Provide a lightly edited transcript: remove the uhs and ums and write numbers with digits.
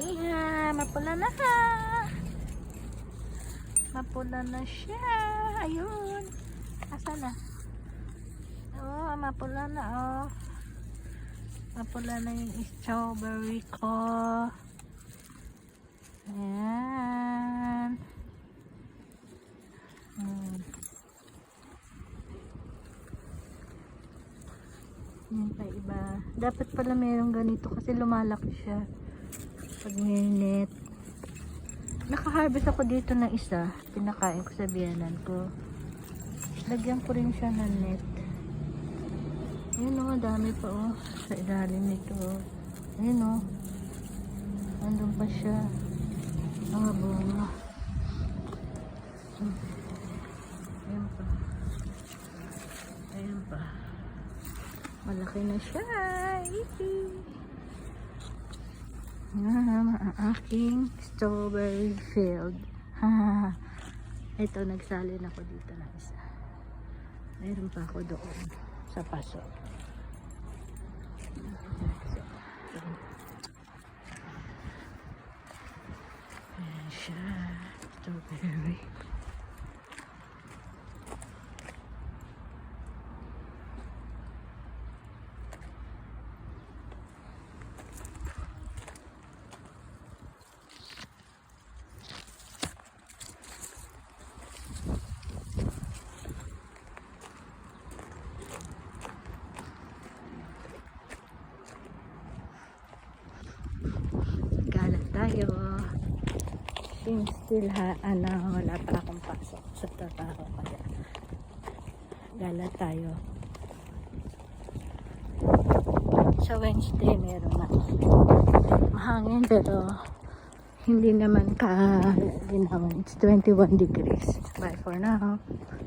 Iha, mapula na ha. Mapula na siya. Ayun. Asa na? Oh, mapula na oh. Mapula na yung strawberry ko. Ayan. Yan pa iba. Dapat pala mayroong ganito kasi lumalaki siya pag minit. Naka-harvest ako dito ng isa. Pinakain ko sa biyanan ko. Lagyan ko rin siya ng net. Ayun o, dami pa o. Sa ilalim nito. Ayun o. Andun pa siya. Mga bunga. Ayun pa. Ayun pa. Malaki na siya. Ang aking strawberry field. Ito, nagsalin ako dito na isa. Mayroon pa ako doon sa paso. Ayan siya. Strawberry. Tayo still wala pa akong pasok sa trabaho kaya gala tayo sa Wednesday. Meron na mahangin pero hindi naman ka ginawan. It's 21 degrees. Bye for now.